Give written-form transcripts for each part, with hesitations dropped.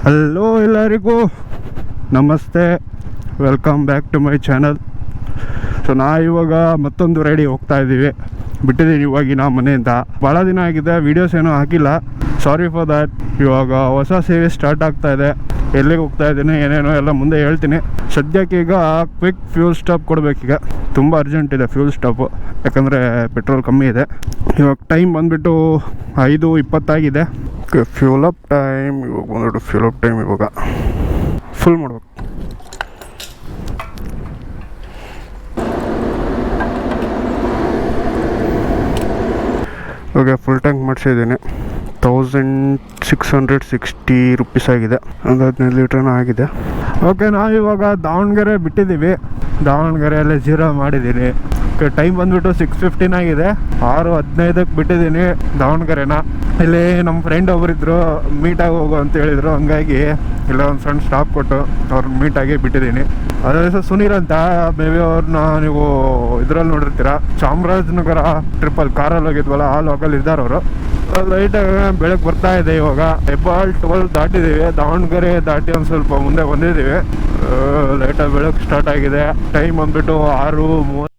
Hello ಎಲ್ಲರಿಗೂ ನಮಸ್ತೆ, welcome back to my channel. So ಇವಾಗ ಮತ್ತೊಂದು ರೈಡಿಗೆ ಹೋಗ್ತಾ ಇದ್ದೀವಿ. ಬಿಟ್ಟಿದ್ದೀನಿ ಇವಾಗಿನ ಮನೆಯಿಂದ. ಭಾಳ ದಿನ ಆಗಿದೆ, ವೀಡಿಯೋಸ್ ಏನೂ ಹಾಕಿಲ್ಲ, ಸಾರಿ ಫಾರ್ ದ್ಯಾಟ್. ಇವಾಗ ಹೊಸ ಸೀರೀಸ್ ಸ್ಟಾರ್ಟ್ ಆಗ್ತಾ ಇದೆ. ಎಲ್ಲಿಗೆ ಹೋಗ್ತಾ ಇದ್ದೀನಿ ಏನೇನೋ ಎಲ್ಲ ಮುಂದೆ ಹೇಳ್ತೀನಿ. ಸದ್ಯಕ್ಕೆ ಈಗ ಕ್ವಿಕ್ ಫ್ಯೂಲ್ ಸ್ಟಾಪ್ ಕೊಡಬೇಕೀಗ. ತುಂಬ ಅರ್ಜೆಂಟ್ ಇದೆ ಫ್ಯೂಲ್ ಸ್ಟಾಪು, ಯಾಕಂದರೆ ಪೆಟ್ರೋಲ್ ಕಮ್ಮಿ ಇದೆ. ಇವಾಗ ಟೈಮ್ ಬಂದುಬಿಟ್ಟು 5:20 ಫ್ಯೂಲ್ ಅಪ್ ಟೈಮ್. ಇವಾಗ ಬಂದ್ಬಿಟ್ಟು ಫ್ಯೂಲ್ ಅಪ್ ಟೈಮ್ ಇವಾಗ ಫುಲ್ ಮಾಡ್ಬೇಕು. ಇವಾಗ ಫುಲ್ ಟ್ಯಾಂಕ್ ಮಾಡಿಸಿದ್ದೀನಿ. 1660 ರುಪೀಸ್ ಆಗಿದೆ, ಒಂದು 15 ಲೀಟ್ರನ ಆಗಿದೆ. ಓಕೆ, ನಾವಿವಾಗ ದಾವಣಗೆರೆ ಬಿಟ್ಟಿದ್ದೀವಿ. ದಾವಣಗೆರೆಯಲ್ಲೇ ಜೀರೋ ಮಾಡಿದ್ದೀನಿ. ಟೈಮ್ ಬಂದುಬಿಟ್ಟು 6:15 ಆಗಿದೆ. 6:15 ಬಿಟ್ಟಿದ್ದೀನಿ ದಾವಣಗೆರೆನ. ಇಲ್ಲಿ ನಮ್ಮ ಫ್ರೆಂಡ್ ಒಬ್ಬರಿದ್ದರು, ಮೀಟಾಗಿ ಹೋಗು ಅಂತ ಹೇಳಿದರು. ಹಂಗಾಗಿ ಇಲ್ಲ ಒಂದು ಸಣ್ಣ ಸ್ಟಾಪ್ ಕೊಟ್ಟು ಅವ್ರನ್ನ ಮೀಟಾಗಿ ಬಿಟ್ಟಿದ್ದೀನಿ. ಅದ್ರ ಹೆಸರು ಸುನೀಲ್ ಅಂತ. ಮೇ ಬಿ ಅವ್ರನ್ನ ನೀವು ಇದರಲ್ಲಿ ನೋಡಿರ್ತೀರ, ಚಾಮರಾಜನಗರ ಟ್ರಿಪ್ಪಲ್ಲಿ ಕಾರಲ್ಲಿ ಹೋಗಿದ್ವಲ್ಲ, ಆ ಲೋಕಲ್ ಇದ್ದಾರೆ ಅವರು. ಲೈಟಾಗಿ ಬೆಳಗ್ಗೆ ಬರ್ತಾ ಇದೆ. ಇವಾಗ ಹೆಬ್ಬಾಳ್ 12 ದಾಟಿದ್ದೀವಿ. ದಾವಣಗೆರೆ ದಾಟಿ ಒಂದು ಸ್ವಲ್ಪ ಮುಂದೆ ಬಂದಿದ್ದೀವಿ. ಲೈಟಾಗಿ ಬೆಳಗ್ಗೆ ಸ್ಟಾರ್ಟ್ ಆಗಿದೆ. ಟೈಮ್ ಬಂದುಬಿಟ್ಟು 6:30.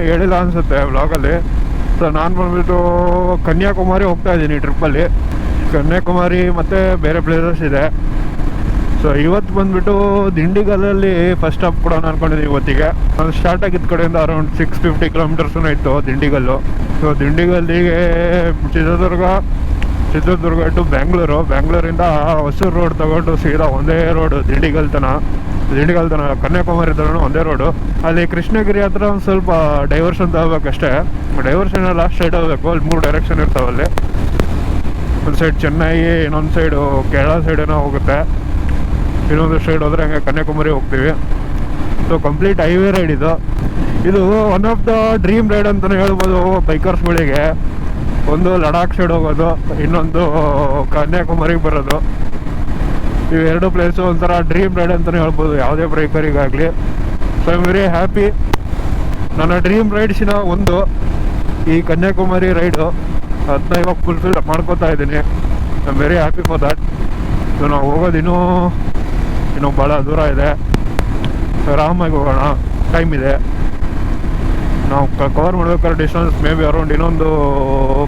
ಹೇಳಿಲ್ಲ ಅನಿಸುತ್ತೆ ವ್ಲಾಗಲ್ಲಿ. ಸೊ ನಾನು ಬಂದುಬಿಟ್ಟು ಕನ್ಯಾಕುಮಾರಿ ಹೋಗ್ತಾ ಇದ್ದೀನಿ ಟ್ರಿಪ್ಪಲ್ಲಿ. ಕನ್ಯಾಕುಮಾರಿ ಮತ್ತು ಬೇರೆ ಪ್ಲೇಸಸ್ ಇದೆ. ಸೊ ಇವತ್ತು ಬಂದುಬಿಟ್ಟು ದಿಂಡಿಗಲ್ಲಲ್ಲಿ ಫಸ್ಟ್ ಸ್ಟಾಪ್ ಕೊಡೋಣ ಅಂದ್ಕೊಂಡಿದ್ದೀನಿ ಇವತ್ತಿಗೆ. ನಾನು ಸ್ಟಾರ್ಟ್ ಆಗಿದ್ದ ಕಡೆಯಿಂದ ಅರೌಂಡ್ 650 ಕಿಲೋಮೀಟರ್ಸೂ ಇತ್ತು ದಿಂಡಿಗಲ್ಲು. ಸೊ ದಿಂಡಿಗಲ್ಲಿಗೆ ಚಿತ್ರದುರ್ಗ ಟು ಬೆಂಗಳೂರಿಂದ ಹೊಸೂರು ರೋಡ್ ತೊಗೊಂಡು ಸೀದಾ ಒಂದೇ ರೋಡು ದಿಂಡಿಗಲ್ ತನಕ ಕನ್ಯಾಕುಮಾರಿ ತನಕ ಒಂದೇ ರೋಡು. ಅಲ್ಲಿ ಕೃಷ್ಣಗಿರಿ ಹತ್ರ ಒಂದು ಸ್ವಲ್ಪ ಡೈವರ್ಷನ್ ತಗೋಬೇಕಷ್ಟೇ. ಡೈವರ್ಷನ್ ಎಲ್ಲ ಸ್ಟ್ರೈಟ್ ಹೋಗ್ಬೇಕು. ಅಲ್ಲಿ 3 ಡೈರೆಕ್ಷನ್ ಇರ್ತಾವಲ್ಲಿ. ಒಂದು ಸೈಡ್ ಚೆನ್ನೈ, ಇನ್ನೊಂದು ಸೈಡು ಕೇರಳ ಸೈಡ್ ಏನೋ ಹೋಗುತ್ತೆ. ಇನ್ನೊಂದು ಸೈಡ್ ಹೋದರೆ ಹಂಗೆ ಕನ್ಯಾಕುಮಾರಿ ಹೋಗ್ತೀವಿ. ಸೊ ಕಂಪ್ಲೀಟ್ ಹೈವೇ ರೈಡ್ ಇದು. One of the dream ride ಅಂತಲೇ ಹೇಳ್ಬೋದು ಬೈಕರ್ಸ್ಗಳಿಗೆ. ಒಂದು ಲಡಾಖ್ ಸೈಡ್ ಹೋಗೋದು, ಇನ್ನೊಂದು ಕನ್ಯಾಕುಮಾರಿಗೆ ಬರೋದು. ಇವೆರಡು ಪ್ಲೇಸು ಒಂಥರ ಡ್ರೀಮ್ ರೈಡ್ ಅಂತಲೇ ಹೇಳ್ಬೋದು ಯಾವುದೇ ಬೈಕರಿಗಾಗಲಿ. So I am very happy. ನನ್ನ ಡ್ರೀಮ್ ರೈಡ್ಸಿನ ಒಂದು ಈ ಕನ್ಯಾಕುಮಾರಿ ರೈಡು. ಅದನ್ನ ಇವಾಗ ಫುಲ್ಫಿಲ್ ಮಾಡ್ಕೋತಾ ಇದ್ದೀನಿ. I am very happy for that. So ನಾವು ಹೋಗೋದು ಇನ್ನೂ ಭಾಳ ದೂರ ಇದೆ. ಆರಾಮಾಗಿ ಹೋಗೋಣ, ಟೈಮ್ ಇದೆ. ನಾವು ಕವರ್ ಮಾಡ್ಬೇಕಾದ್ರೆ ಡಿಸ್ಟೆನ್ಸ್ ಮೇ ಬಿ ಅರೌಂಡ್ ಇನ್ನೊಂದು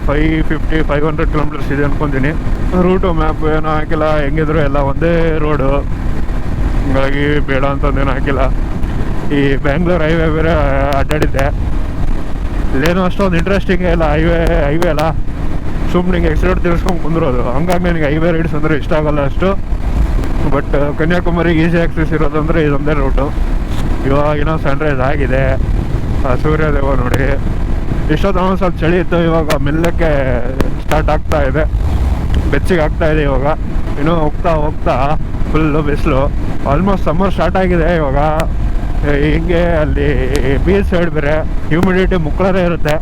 500 ಕಿಲೋಮೀಟರ್ಸ್ ಇದೆ ಅಂದ್ಕೊತೀನಿ. ರೂಟು ಮ್ಯಾಪ್ ಏನೂ ಹಾಕಿಲ್ಲ, ಹೆಂಗಿದ್ರು ಎಲ್ಲ ಒಂದೇ ರೋಡು, ಹಂಗಾಗಿ ಬೇಡ ಅಂತಂದೇನು ಹಾಕಿಲ್ಲ. ಈ ಬೆಂಗಳೂರು ಹೈವೇ ಬೇರೆ ಅಡ್ಡಾಡಿದ್ದೆ. ಇಲ್ಲೇನೋ ಅಷ್ಟೊಂದು ಇಂಟ್ರೆಸ್ಟಿಂಗೇ ಇಲ್ಲ. ಹೈವೇ ಅಲ್ಲ, ಸುಮ್ಮನೆ ನಿಂಗೆ ಎಕ್ಸಿಡೆಂಟ್ ತಿರ್ಸ್ಕೊಂಡು ಕುಂದಿರೋದು. ಹಂಗಾಗಿ ನನಗೆ ಹೈವೇ ರೈಡ್ಸ್ ಅಂದರೆ ಇಷ್ಟ ಆಗಲ್ಲ ಅಷ್ಟು. ಬಟ್ ಕನ್ಯಾಕುಮಾರಿಗೆ ಈಸಿ ಆಕ್ಸೆಸ್ ಇರೋದಂದರೆ ಇದೊಂದೇ ರೂಟು. ಇವಾಗಿನ ಸನ್ರೈಸ್ ಆಗಿದೆ, ಸೂರ್ಯೋದಯ ನೋಡಿ. ಇಷ್ಟೊತ್ತು ಸ್ವಲ್ಪ ಚಳಿ ಇತ್ತು, ಇವಾಗ ಮೆಲ್ಲಕ್ಕೆ ಸ್ಟಾರ್ಟ್ ಆಗ್ತಾ ಇದೆ, ಬೆಚ್ಚಗೆ ಆಗ್ತಾ ಇದೆ ಇವಾಗ. ಇನ್ನೂ ಹೋಗ್ತಾ ಫುಲ್ಲು ಬಿಸಿಲು. ಆಲ್ಮೋಸ್ಟ್ ಸಮ್ಮರ್ ಸ್ಟಾರ್ಟ್ ಆಗಿದೆ ಇವಾಗ. ಹಿಂಗೆ ಅಲ್ಲಿ ಬೀಚ್ ಸೈಡ್ ಬೇರೆ ಹ್ಯೂಮಿಡಿಟಿ ಮುಕ್ಕಳರೇ ಇರುತ್ತೆ,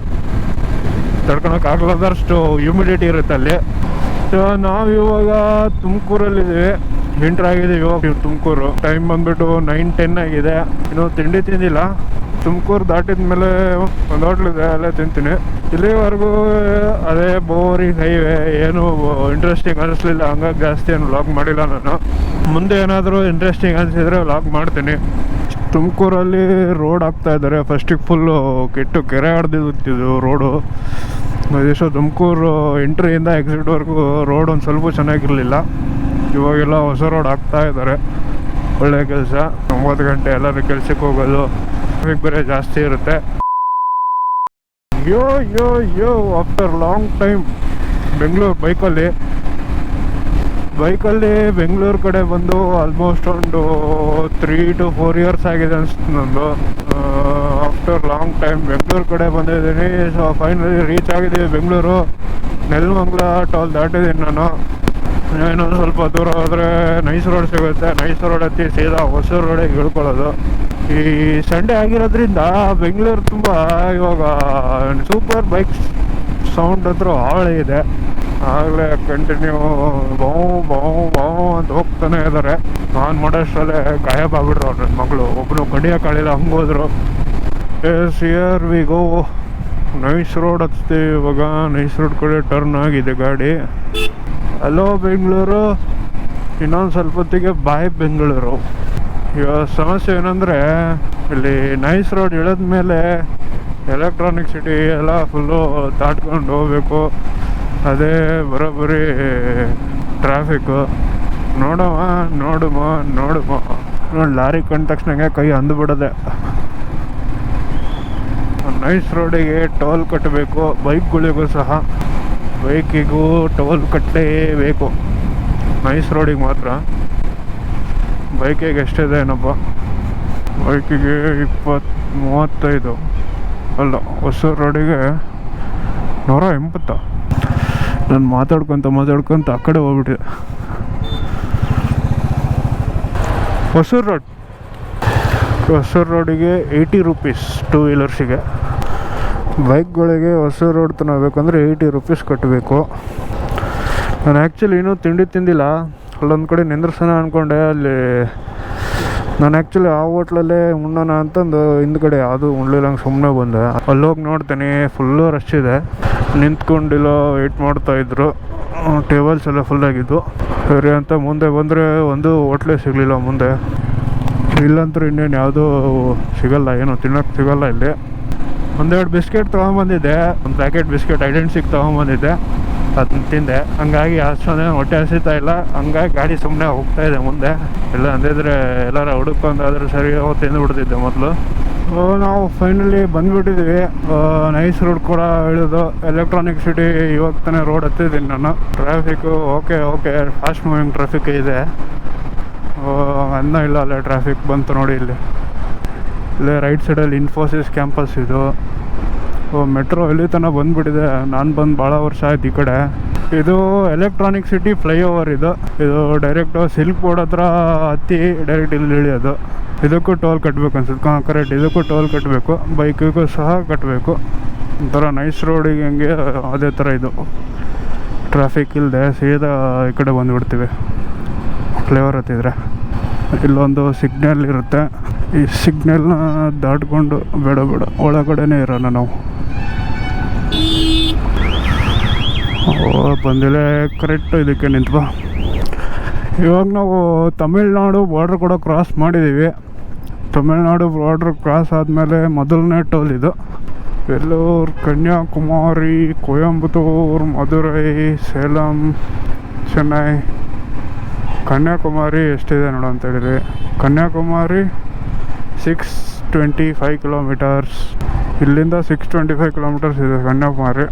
ತಡ್ಕೊಳಕ್ಕಾಗಲಾರ್ದಷ್ಟು ಹ್ಯೂಮಿಡಿಟಿ ಇರುತ್ತೆ ಅಲ್ಲಿ. ಸೊ ನಾವು ಇವಾಗ ತುಮಕೂರಲ್ಲಿದ್ದೀವಿ, ಎಂಟ್ರ್ ಆಗಿದ್ದೀವಿ ಇವಾಗ ತುಮಕೂರು. ಟೈಮ್ ಬಂದುಬಿಟ್ಟು 9:10 ಆಗಿದೆ. ಇನ್ನೂ ತಿಂಡಿ ತಿಂದಿಲ್ಲ. ತುಮಕೂರು ದಾಟಿದ ಮೇಲೆ ಒಂದು ಹೋಟ್ಲಿದೆ, ಅಲ್ಲೇ ತಿಂತೀನಿ. ಇಲ್ಲಿವರೆಗೂ ಅದೇ ಬೋರಿಂಗ್ ಹೈವೇ, ಏನು ಇಂಟ್ರೆಸ್ಟಿಂಗ್ ಅನಿಸ್ಲಿಲ್ಲ. ಹಂಗಾಗಿ ಜಾಸ್ತಿ ಏನು ವ್ಲಾಗ್ ಮಾಡಿಲ್ಲ ನಾನು. ಮುಂದೆ ಏನಾದರೂ ಇಂಟ್ರೆಸ್ಟಿಂಗ್ ಅನಿಸಿದರೆ ವ್ಲಾಗ್ ಮಾಡ್ತೀನಿ. ತುಮಕೂರಲ್ಲಿ ರೋಡ್ ಹಾಕ್ತಾ ಇದ್ದಾರೆ. ಫಸ್ಟಿಗೆ ಫುಲ್ಲು ಕೆಟ್ಟು ಕೆರೆ ಹೊಡೆದಿದ್ದು ರೋಡು. ಇದೆಷ್ಟೋ ತುಮಕೂರು ಎಂಟ್ರಿಯಿಂದ ಎಕ್ಸಿಟ್ವರೆಗೂ ರೋಡ್ ಒಂದು ಸ್ವಲ್ಪ ಚೆನ್ನಾಗಿರಲಿಲ್ಲ. ಇವಾಗೆಲ್ಲ ಹೊಸ ರೋಡ್ ಹಾಕ್ತಾ ಇದ್ದಾರೆ, ಒಳ್ಳೆಯ ಕೆಲಸ. 9 ಗಂಟೆ ಎಲ್ಲರೂ ಕೆಲ್ಸಕ್ಕೆ ಹೋಗೋದು, ಬೇರೆ ಜಾಸ್ತಿ ಇರುತ್ತೆ. ಯೋ ಆಫ್ಟರ್ ಲಾಂಗ್ ಟೈಮ್ ಬೆಂಗಳೂರು ಬೈಕಲ್ಲಿ ಬೆಂಗಳೂರು ಕಡೆ ಬಂದು ಆಲ್ಮೋಸ್ಟ್ ಒಂದು 3 to 4 ಇಯರ್ಸ್ ಆಗಿದೆ ಅನಿಸ್ತು ನಂದು. ಆಫ್ಟರ್ ಲಾಂಗ್ ಟೈಮ್ ಬೆಂಗಳೂರು ಕಡೆ ಬಂದಿದ್ದೀನಿ. ಸೊ ಫೈನಲಿ ರೀಚ್ ಆಗಿದ್ದೀವಿ ಬೆಂಗಳೂರು. ನೆಲಮಂಗಲ ಟೋಲ್ ದಾಟಿದ್ದೀನಿ ನಾನು. ಇನ್ನೊಂದು ಸ್ವಲ್ಪ ದೂರ ಹೋದರೆ ನೈಸ್ ರೋಡ್ ಸಿಗುತ್ತೆ. ನೈಸ್ ರೋಡ್ ಹತ್ತಿ ಸೀದಾ ಹೊಸೂರು ರೋಡಿಗೆ ಇಳ್ಕೊಳ್ಳೋದು. ಈ ಸಂಡೇ ಆಗಿರೋದ್ರಿಂದ ಬೆಂಗಳೂರು ತುಂಬ ಇವಾಗ ಸೂಪರ್ ಬೈಕ್ಸ್ ಸೌಂಡ್ ಹತ್ರ ಹಾಳೆ ಇದೆ. ಆಗಲೇ ಕಂಟಿನ್ಯೂ ಬಾವು ಅಂತ ಹೋಗ್ತಾನೆ ಇದ್ದಾರೆ. ನಾನು ಮಾಡೋಷ್ಟರಲ್ಲೇ ಗಾಯಬ್ ಆಗ್ಬಿಟ್ರು ಅವ್ರು ನನ್ನ ಮಗಳು. ಒಬ್ಬನು ಕಡಿಯೋಕ್ಕಾಗಲಿಲ್ಲ, ಹಂಗೆ ಹೋದ್ರು. Yes here we go. Nice road ಹತ್ತೀವಿ ಇವಾಗ. ನೈಸ್ ರೋಡ್ ಕಡೆ ಟರ್ನ್ ಆಗಿದೆ ಗಾಡಿ. ಹಲೋ ಬೆಂಗಳೂರು, ಇನ್ನೊಂದು ಸ್ವಲ್ಪ ಹೊತ್ತಿಗೆ ಬಾಯ್ ಬೆಂಗಳೂರು. ಇವಾಗ ಸಮಸ್ಯೆ ಏನಂದರೆ ಇಲ್ಲಿ ನೈಸ್ ರೋಡ್ ಇಳಿದ್ಮೇಲೆ ಎಲೆಕ್ಟ್ರಾನಿಕ್ ಸಿಟಿ ಎಲ್ಲ ಫುಲ್ಲು ದಾಟ್ಕೊಂಡು ಹೋಗ್ಬೇಕು. ಅದೇ ಬರೋಬ್ಬರಿ ಟ್ರಾಫಿಕ್ಕು. ನೋಡುವ ನೋಡಿ ಲಾರಿ ಕಂಡ ತಕ್ಷಣ ಕೈ ಅಂದುಬಿಡೋದೆ. ನೈಸ್ ರೋಡಿಗೆ ಟೋಲ್ ಕಟ್ಟಬೇಕು. ಬೈಕ್ಗಳಿಗೂ ಸಹ, ಬೈಕಿಗೂ ಟೋಲ್ ಕಟ್ಟಲೇಬೇಕು. ನೈಸ್ ರೋಡಿಗೆ ಮಾತ್ರ. ಬೈಕಿಗೆ ಎಷ್ಟಿದೆ ಏನಪ್ಪ, ಬೈಕಿಗೆ 20-35 ಅಲ್ಲ, ಹೊಸೂರು ರೋಡಿಗೆ 180. ನಾನು ಮಾತಾಡ್ಕೊತ ಆ ಕಡೆ ಹೋಗ್ಬಿಟ್ಟಿದೆ. ಹೊಸೂರು ರೋಡಿಗೆ 80 ರೂಪೀಸ್ ಟೂ ವೀಲರ್ಸಿಗೆ. ಬೈಕ್ಗಳಿಗೆ ಹೊಸೂರು ರೋಡ್ ತಗೋಬೇಕಂದ್ರೆ 80 ರೂಪೀಸ್ ಕಟ್ಟಬೇಕು. ನಾನು ಆ್ಯಕ್ಚುಲಿ ಇನ್ನೂ ತಿಂಡಿ ತಿಂದಿಲ್ಲ. ಅಲ್ಲೊಂದು ಕಡೆ ನಿಂದ್ರಸೋಣ ಅಂದ್ಕೊಂಡೆ. ಅಲ್ಲಿ ನಾನು ಆ್ಯಕ್ಚುಲಿ ಆ ಹೋಟ್ಲಲ್ಲೇ ಉಣ್ಣೋಣ ಅಂತಂದು ಹಿಂದ್ಗಡೆ ಯಾವುದು ಉಣ್ಲಿಲ್ಲಂಗೆ ಸುಮ್ಮನೆ ಬಂದೆ. ಅಲ್ಲೋಗಿ ನೋಡ್ತೀನಿ ಫುಲ್ಲು ರಶ್ ಇದೆ. ನಿಂತ್ಕೊಂಡಿಲ್ಲ, ವೆಯ್ಟ್ ಮಾಡ್ತಾಯಿದ್ರು. ಟೇಬಲ್ಸ್ ಎಲ್ಲ ಫುಲ್ಲಾಗಿದ್ದು. ಸರಿ ಅಂತ ಮುಂದೆ ಬಂದರೆ ಒಂದು ಹೋಟ್ಲೇ ಸಿಗಲಿಲ್ಲ ಮುಂದೆ. ಇಲ್ಲಂತೂ ಇನ್ನೇನು ಯಾವುದೂ ಸಿಗಲ್ಲ, ಏನು ತಿನ್ನೋಕ್ಕೆ ಸಿಗಲ್ಲ ಇಲ್ಲಿ. ಒಂದೆರಡು ಬಿಸ್ಕೆಟ್ ತೊಗೊಂಬಂದಿದ್ದೆ, ಒಂದು ಪ್ಯಾಕೆಟ್ ಬಿಸ್ಕೆಟ್ ಐಡೆಂಟಿಕ್ ತೊಗೊಂಬಂದಿದ್ದೆ, ಅದನ್ನ ತಿಂದೆ. ಹಂಗಾಗಿ ಅಷ್ಟೊಂದೇ ಹೊಟ್ಟೆ ಹಸಿತಾ ಇಲ್ಲ. ಹಂಗಾಗಿ ಗಾಡಿ ಸುಮ್ಮನೆ ಹೋಗ್ತಾಯಿದೆ ಮುಂದೆ. ಇಲ್ಲ ಅಂದಿದ್ರೆ ಎಲ್ಲಾರ ಹುಡುಕೊಂಡಾದ್ರೆ ಸರಿ ತಿಂದುಬಿಡ್ತಿದ್ದೆ ಮೊದಲು. ನಾವು ಫೈನಲಿ ಬಂದುಬಿಟ್ಟಿದ್ವಿ. ನೈಸ್ ರೋಡ್ ಕೂಡ ಇಳಿದು ಎಲೆಕ್ಟ್ರಾನಿಕ್ ಸಿಟಿ ಇವಾಗ ತಾನೇ ರೋಡ್ ಹತ್ತಿದ್ದೀನಿ ನಾನು. Traffic okay fast moving traffic ಇದೆ. ಅನ್ನೋ ಇಲ್ಲ ಅಲ್ಲೇ ಟ್ರಾಫಿಕ್ ಬಂತು ನೋಡಿ. ಇಲ್ಲೇ ರೈಟ್ ಸೈಡಲ್ಲಿ ಇನ್ಫೋಸಿಸ್ ಕ್ಯಾಂಪಸ್ ಇದು. ಮೆಟ್ರೋ ಇಲ್ಲಿ ತನಕ ಬಂದುಬಿಟ್ಟಿದೆ. ನಾನು ಬಂದು ಭಾಳ ವರ್ಷ ಆಯ್ತು ಈ ಕಡೆ. ಇದು ಎಲೆಕ್ಟ್ರಾನಿಕ್ ಸಿಟಿ ಫ್ಲೈಓವರ್. ಇದು ಡೈರೆಕ್ಟು ಸಿಲ್ಕ್ ಬೋರ್ಡ್ ಹತ್ರ ಹತ್ತಿ ಡೈರೆಕ್ಟ್ ಇಲ್ಲಿ ಇಳಿಯೋದು. ಇದಕ್ಕೂ ಟೋಲ್ ಕಟ್ಟಬೇಕು ಅನ್ಸುತ್ತೆ. ಕರೆಕ್ಟ್, ಇದಕ್ಕೂ ಟೋಲ್ ಕಟ್ಟಬೇಕು. ಬೈಕಿಗೂ ಸಹ ಕಟ್ಟಬೇಕು. ಒಂಥರ ನೈಸ್ ರೋಡಿಗೆ ಹಂಗೆ ಅದೇ ಥರ ಇದು ಟ್ರಾಫಿಕ್ ಇಲ್ಲದೆ ಸೀದಾ ಈ ಕಡೆ ಬಂದುಬಿಡ್ತೀವಿ ಫ್ಲೈಓವರ್ ಹತ್ತಿದ್ರೆ. ಇಲ್ಲೊಂದು ಸಿಗ್ನಲ್ ಇರುತ್ತೆ. ಈ ಸಿಗ್ನಲ್ನ ದಾಟ್ಕೊಂಡು ಬೇಡ ಒಳಗಡೆನೇ ಇರೋಣ ನಾವು. ಬಂದಿಲ್ಲ ಕರೆಕ್ಟು ಇದಕ್ಕೆ ನಿಂತ್ವ. ಇವಾಗ ನಾವು ತಮಿಳ್ನಾಡು ಬಾರ್ಡ್ರ್ ಕೂಡ ಕ್ರಾಸ್ ಮಾಡಿದ್ದೀವಿ. ತಮಿಳ್ನಾಡು ಬಾರ್ಡ್ರ್ ಕ್ರಾಸ್ ಆದಮೇಲೆ ಮೊದಲನೇ ಟೋಲ್ ಇದು. ವೆಲ್ಲೂರು, ಕನ್ಯಾಕುಮಾರಿ, ಕೊಯಂಬತ್ತೂರು, ಮಧುರೈ, ಸೇಲಂ, ಚೆನ್ನೈ. ಕನ್ಯಾಕುಮಾರಿ ಎಷ್ಟಿದೆ ನೋಡು ಅಂತ ಹೇಳಿದ್ರಿ. ಕನ್ಯಾಕುಮಾರಿ 625 ಕಿಲೋಮೀಟರ್ಸ್. ಇಲ್ಲಿಂದ 625 ಕಿಲೋಮೀಟರ್ಸ್ ಇದೆ ಕನ್ಯಾಕುಮಾರಿ.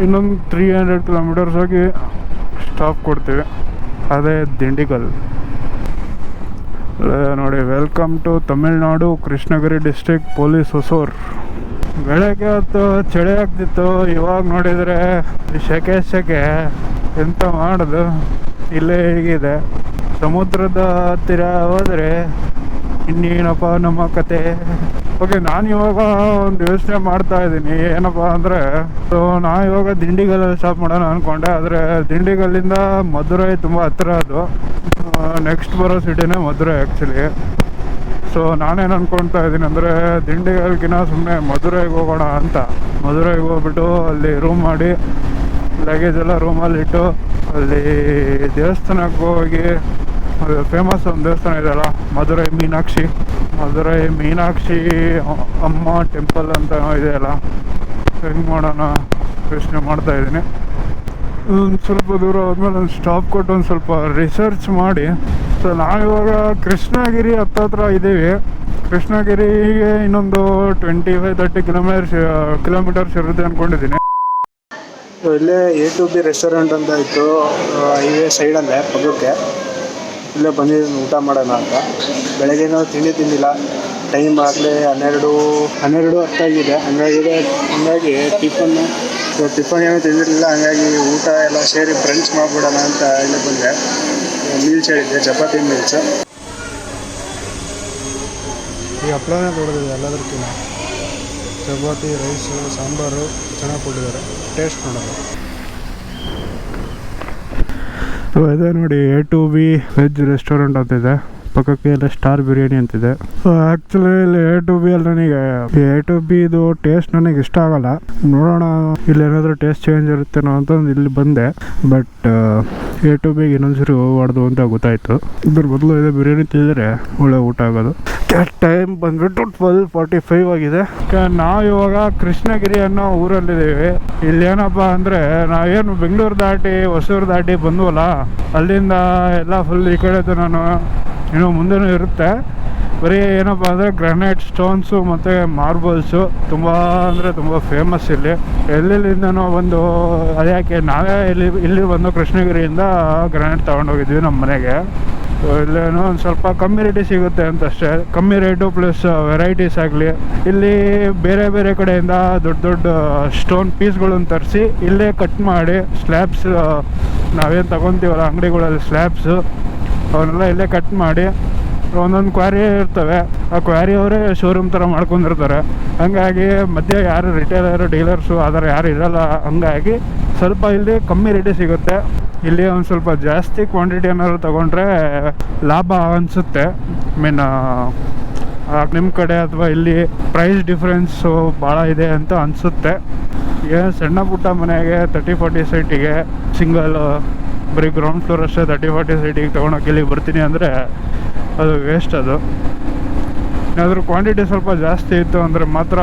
ಇನ್ನೊಂದು 300 ಕಿಲೋಮೀಟರ್ಸ್ ಹೋಗಿ ಸ್ಟಾಪ್ ಕೊಡ್ತೀವಿ, ಅದೇ ದಿಂಡಿಗಲ್. ನೋಡಿ, welcome to Tamil Nadu, Krishnagiri district, police Hosur. ಬೆಳಗ್ಗೆ ಹೊತ್ತು ಚಳಿ ಆಗ್ತಿತ್ತು. ಇವಾಗ ನೋಡಿದರೆ ಸೆಕೆ ಎಂತ ಮಾಡೋದು. ಇಲ್ಲೇ ಹೇಗಿದೆ. ಸಮುದ್ರದ ಹತ್ತಿರ ಹೋದರೆ ಇನ್ನೇನಪ್ಪ ನಮ್ಮ ಕತೆ. ಓಕೆ, ನಾನು ಇವಾಗ ಒಂದು ಯೋಚನೆ ಮಾಡ್ತಾ ಇದ್ದೀನಿ. ಏನಪ್ಪ ಅಂದರೆ, ನಾನು ಇವಾಗ ದಿಂಡಿಗಲ್ಲಲ್ಲಿ ಸ್ಟಾಪ್ ಮಾಡೋಣ ಅಂದ್ಕೊಂಡೆ. ಆದರೆ ದಿಂಡಿಗಲ್ಲಿಂದ ಮಧುರೈ ತುಂಬ ಹತ್ತಿರ. ಅದು ನೆಕ್ಸ್ಟ್ ಬರೋ ಸಿಟಿನೇ ಮಧುರೈ ಆ್ಯಕ್ಚುಲಿ. ಸೊ ನಾನೇನು ಅಂದ್ಕೊಳ್ತಾ ಇದ್ದೀನಿ ಅಂದರೆ, ದಿಂಡಿಗಲ್ಗಿನ ಸುಮ್ಮನೆ ಮಧುರೈಗೆ ಹೋಗೋಣ ಅಂತ. ಮಧುರೈಗೆ ಹೋಗ್ಬಿಟ್ಟು ಅಲ್ಲಿ ರೂಮ್ ಮಾಡಿ ಲಗೇಜ್ ಎಲ್ಲ ರೂಮಲ್ಲಿಟ್ಟು ಅಲ್ಲಿ ದೇವಸ್ಥಾನಕ್ಕೆ ಹೋಗಿ, ಅದು ಫೇಮಸ್ ಒಂದು ದೇವಸ್ಥಾನ ಇದೆಯಲ್ಲ, ಮಧುರೈ ಮೀನಾಕ್ಷಿ ಅಮ್ಮ ಟೆಂಪಲ್ ಅಂತ ಇದೆಯಲ್ಲ, ಹೆಂಗೆ ಮಾಡೋಣ ಯೋಚನೆ ಮಾಡ್ತಾಯಿದ್ದೀನಿ. ಒಂದು ಸ್ವಲ್ಪ ದೂರ ಹೋದ್ಮೇಲೆ ಒಂದು ಸ್ಟಾಪ್ ಕೊಟ್ಟು ಒಂದು ಸ್ವಲ್ಪ ರಿಸರ್ಚ್ ಮಾಡಿ. ಸೊ ನಾವಿವಾಗ ಕೃಷ್ಣಗಿರಿ ಹತ್ರ ಇದ್ದೀವಿ. ಕೃಷ್ಣಗಿರಿಗೆ ಇನ್ನೊಂದು 25-30 ಕಿಲೋಮೀಟರ್ಸ್ ಇರುತ್ತೆ ಅಂದ್ಕೊಂಡಿದ್ದೀನಿ. ಇಲ್ಲೇ A2B ರೆಸ್ಟೋರೆಂಟ್ ಅಂತ ಇತ್ತು, ಹೈವೇ ಸೈಡಲ್ಲೇ ಪಕ್ಕಕ್ಕೆ. ಇಲ್ಲೇ ಬಂದಿದ್ದೀನಿ ಊಟ ಮಾಡೋಣ ಅಂತ. ಬೆಳಗ್ಗೆ ತಿಂಡಿ ತಿಂದಿಲ್ಲ. ಟೈಮ್ ಆಗಲೇ 12:10 ಹಂಗಾಗಿ ಟಿಫನ್ನು ಸೊ ಟಿಫನ್ ಏನೂ ತಿಂದಿರಲಿಲ್ಲ, ಹಂಗಾಗಿ ಊಟ ಎಲ್ಲ ಸೇರಿ ಬ್ರಂಚ್ ಮಾಡಿಬಿಡೋಣ ಅಂತ ಇಲ್ಲಿ ಬಂದೆ. ಮೀಲ್ಸ್ ಹೇಳಿದ್ದೆ, ಚಪಾತಿ ಮೀಲ್ಸು. ಈ ಹಪ್ಪಳನೇ ದೊಡ್ಡದಿದೆ ಎಲ್ಲದಕ್ಕಿಂತ. ಚಪಾತಿ, ರೈಸು, ಸಾಂಬಾರು ಚೆನ್ನಾಗಿ ಕೊಟ್ಟಿದ್ದಾರೆ. ಟೇಸ್ಟ್ ನೋಡೋದು. ಅದೇ ನೋಡಿ, A2B ವೆಜ್ ರೆಸ್ಟೋರೆಂಟ್ ಅಂತಿದೆ, ಪಕ್ಕಕ್ಕೆ ಎಲ್ಲ ಸ್ಟಾರ್ ಬಿರಿಯಾನಿ ಅಂತಿದೆ. ಆ್ಯಕ್ಚುಲಿ ಇಲ್ಲಿ A2B ಅಲ್ಲಿ ನನಗೆ A2B ಇದು ಟೇಸ್ಟ್ ನನಗೆ ಇಷ್ಟ ಆಗಲ್ಲ. ನೋಡೋಣ ಇಲ್ಲಿ ಏನಾದರೂ ಟೇಸ್ಟ್ ಚೇಂಜ್ ಇರುತ್ತೇನೋ ಅಂತಂದು ಇಲ್ಲಿ ಬಂದೆ. ಬಟ್ A2B ಇನ್ನೊಂದ್ಸರಿ ಹೋಗ್ಬಾರ್ದು ಅಂತ ಗೊತ್ತಾಯಿತು. ಇದ್ರ ಬದಲು ಇದೆ ಬಿರಿಯಾನಿ ತಿಂದರೆ ಒಳ್ಳೆ ಊಟ ಆಗೋದು. ಟೈಮ್ ಬಂದ್ಬಿಟ್ಟು 12:45 ಆಗಿದೆ. ನಾವು ಇವಾಗ ಕೃಷ್ಣಗಿರಿ ಅನ್ನೋ ಊರಲ್ಲಿದ್ದೀವಿ. ಇಲ್ಲೇನಪ್ಪ ಅಂದರೆ ನಾವೇನು ಬೆಂಗಳೂರು ದಾಟಿ ಹೊಸೂರು ದಾಟಿ ಬಂದ್ವಲ್ಲ, ಅಲ್ಲಿಂದ ಎಲ್ಲ ಫುಲ್ ಈ ಕಡೆದು ನಾನು ಇನ್ನೂ ಮುಂದೆನೂ ಇರುತ್ತೆ. ಬರೀ ಏನಪ್ಪ ಅಂದರೆ ಗ್ರಾನೈಟ್ ಸ್ಟೋನ್ಸು ಮತ್ತು ಮಾರ್ಬಲ್ಸು ತುಂಬ ಅಂದರೆ ತುಂಬ ಫೇಮಸ್ ಇಲ್ಲಿ. ಎಲ್ಲೆಲ್ಲಿಂದನೋ ಬಂದು, ಅದ್ಯಾಕೆ ನಾವೇ ಇಲ್ಲಿ ಬಂದು ಕೃಷ್ಣಗಿರಿಯಿಂದ ಗ್ರಾನೈಟ್ ತೊಗೊಂಡೋಗಿದ್ವಿ ನಮ್ಮ ಮನೆಗೆ. ಇಲ್ಲೇನೋ ಒಂದು ಸ್ವಲ್ಪ ಕಮ್ಮಿ ರೇಟಿಗೆ ಸಿಗುತ್ತೆ ಅಂತ ಅಷ್ಟೇ. ಕಮ್ಮಿ ರೇಟು ಪ್ಲಸ್ ವೆರೈಟೀಸ್ ಆಗಲಿ. ಇಲ್ಲಿ ಬೇರೆ ಬೇರೆ ಕಡೆಯಿಂದ ದೊಡ್ಡ ದೊಡ್ಡ ಸ್ಟೋನ್ ಪೀಸ್ಗಳನ್ನು ತರಿಸಿ ಇಲ್ಲೇ ಕಟ್ ಮಾಡಿ ಸ್ಲ್ಯಾಬ್ಸ್, ನಾವೇನು ತಗೊತೀವಲ್ಲ ಅಂಗಡಿಗಳಲ್ಲಿ ಸ್ಲ್ಯಾಬ್ಸು, ಅವನ್ನೆಲ್ಲ ಇಲ್ಲೇ ಕಟ್ ಮಾಡಿ ಒಂದೊಂದು ಕ್ವಾರಿ ಇರ್ತವೆ. ಆ ಕ್ವಾರಿ ಅವರೇ ಶೋರೂಮ್ ಥರ ಮಾಡ್ಕೊಂಡಿರ್ತಾರೆ. ಹಂಗಾಗಿ ಮಧ್ಯೆ ಯಾರು ರಿಟೇಲರು, ಡೀಲರ್ಸು ಆ ಥರ ಯಾರು ಇರೋಲ್ಲ. ಹಂಗಾಗಿ ಸ್ವಲ್ಪ ಇಲ್ಲಿ ಕಮ್ಮಿ ರೇಟಿಗೆ ಸಿಗುತ್ತೆ. ಇಲ್ಲಿ ಒಂದು ಸ್ವಲ್ಪ ಜಾಸ್ತಿ ಕ್ವಾಂಟಿಟಿ ಏನಾದ್ರು ತೊಗೊಂಡ್ರೆ ಲಾಭ ಅನಿಸುತ್ತೆ. ಮೀನ್ ನಿಮ್ಮ ಕಡೆ ಅಥವಾ ಇಲ್ಲಿ ಪ್ರೈಸ್ ಡಿಫ್ರೆನ್ಸು ಭಾಳ ಇದೆ ಅಂತ ಅನಿಸುತ್ತೆ. ಏನು ಸಣ್ಣ ಪುಟ್ಟ ಮನೆಗೆ 30-40 ಸೈಟಿಗೆ ಸಿಂಗಲ್ ಬರೀ ಗ್ರೌಂಡ್ ಫ್ಲೋರ್ ಅಷ್ಟೇ 30-40 ಸೈಟಿಗೆ ತೊಗೊಳಕ್ಕೆ ಇಲ್ಲಿ ಬರ್ತೀನಿ ಅಂದರೆ ಅದು ವೇಸ್ಟ್. ಅದು ಏನಾದರೂ ಕ್ವಾಂಟಿಟಿ ಸ್ವಲ್ಪ ಜಾಸ್ತಿ ಇತ್ತು ಅಂದರೆ ಮಾತ್ರ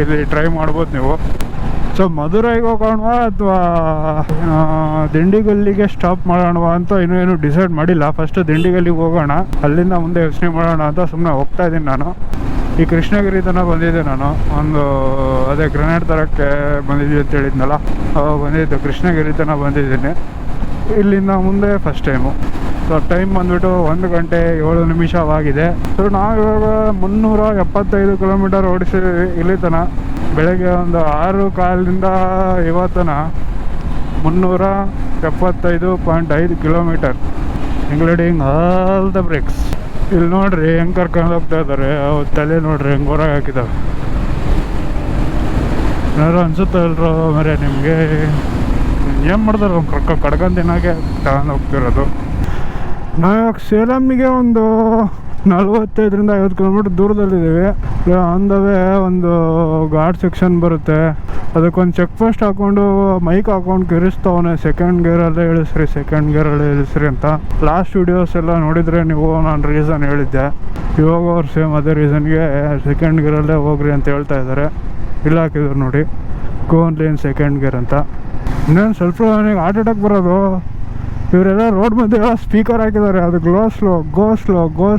ಇಲ್ಲಿ ಟ್ರೈ ಮಾಡ್ಬೋದು ನೀವು. ಸೊ ಮಧುರೈಗೆ ಹೋಗೋಣವಾ ಅಥವಾ ದಿಂಡಿಗಲ್ಲಿಗೆ ಸ್ಟಾಪ್ ಮಾಡೋಣವಾ ಅಂತ ಇನ್ನೂ ಡಿಸೈಡ್ ಮಾಡಿಲ್ಲ. ಫಸ್ಟು ದಿಂಡಿಗಲ್ಲಿಗೆ ಹೋಗೋಣ, ಅಲ್ಲಿಂದ ಮುಂದೆ ಯೋಚನೆ ಮಾಡೋಣ ಅಂತ ಸುಮ್ಮನೆ ಹೋಗ್ತಾ ಇದ್ದೀನಿ. ನಾನು ಈ ಕೃಷ್ಣಗಿರಿ ತನಕ ಬಂದಿದ್ದೆ. ನಾನು ಒಂದು ಅದೇ ಗ್ರೆನೇಡ್ ತರಕ್ಕೆ ಬಂದಿದ್ವಿ ಅಂತ ಹೇಳಿದ್ನಲ್ಲ, ಬಂದಿದ್ದು ಕೃಷ್ಣಗಿರಿ ತನಕ ಬಂದಿದ್ದೀನಿ. ಇಲ್ಲಿಂದ ಮುಂದೆ ಫಸ್ಟ್ ಟೈಮು. ಸೊ ಟೈಮ್ ಬಂದುಬಿಟ್ಟು 1 ಗಂಟೆ 7 ನಿಮಿಷವಾಗಿದೆ. ಸೊ ನಾವಿವಾಗ 375 ಕಿಲೋಮೀಟರ್ ಓಡಿಸಿದ್ವಿ ಇಲ್ಲಿ ತನಕ. ಬೆಳಗ್ಗೆ ಒಂದು 6:15 ಇವತ್ತನ 375.5 kilometre, including all the breaks. ಇಲ್ಲಿ ನೋಡ್ರಿ ಹೆಂಗೆ ಕರ್ಕೊಂಡು ಹೋಗ್ತಾ ಇದ್ದಾರೆ. ತಲೆ ನೋಡ್ರಿ ಹೆಂಗೆ ಹೊರಗೆ ಹಾಕಿದ್ದಾವೆ. ಏನಾದ್ರು ಅನ್ಸುತ್ತೆ ಅಲ್ರೋ ಮರೆ ನಿಮಗೆ? ಏನು ಮಾಡ್ತಾರೆ ಕಡ್ಕೊಂಡು ತಿನ್ನೋಕೆ ತಗೊಂಡು ಹೋಗ್ತಿರೋದು. ನಾವಿವಾಗ ಸೇಲಮ್ಮಿಗೆ ಒಂದು 45-50 ಕಿಲೋಮೀಟ್ರ್ ದೂರದಲ್ಲಿದ್ದೀವಿ. ಆನ್ ದ ವೇ ಒಂದು ಘಾಟ್ ಸೆಕ್ಷನ್ ಬರುತ್ತೆ, ಅದಕ್ಕೊಂದು ಚೆಕ್ ಪೋಸ್ಟ್ ಹಾಕ್ಕೊಂಡು ಮೈಕ್ ಹಾಕ್ಕೊಂಡು ಕಿರಿಸ್ತವನೆ, ಸೆಕೆಂಡ್ ಗೇರಲ್ಲೇ ಇಳಿಸ್ರಿ ಅಂತ. ಲಾಸ್ಟ್ ವಿಡಿಯೋಸ್ ಎಲ್ಲ ನೋಡಿದರೆ ನೀವು ನಾನು ರೀಸನ್ ಹೇಳಿದ್ದೆ. ಇವಾಗ ಅವ್ರು ಸೇಮ್ ಅದೇ ರೀಸನ್ಗೆ ಸೆಕೆಂಡ್ ಗೇರಲ್ಲೇ ಹೋಗ್ರಿ ಅಂತ ಹೇಳ್ತಾ ಇದ್ದಾರೆ. ಇಲ್ಲ ಹಾಕಿದ್ರು ನೋಡಿ, go only in second gear ಅಂತ. ಇನ್ನೇನು ಸ್ವಲ್ಪ ನನಗೆ ಹಾರ್ಟ್ ಅಟ್ಯಾಕ್ ಬರೋದು. ಇವರೆಲ್ಲ ರೋಡ್ ಮಧ್ಯೆ ಸ್ಪೀಕರ್ ಹಾಕಿದ್ದಾರೆ, ಅದು ಗೋ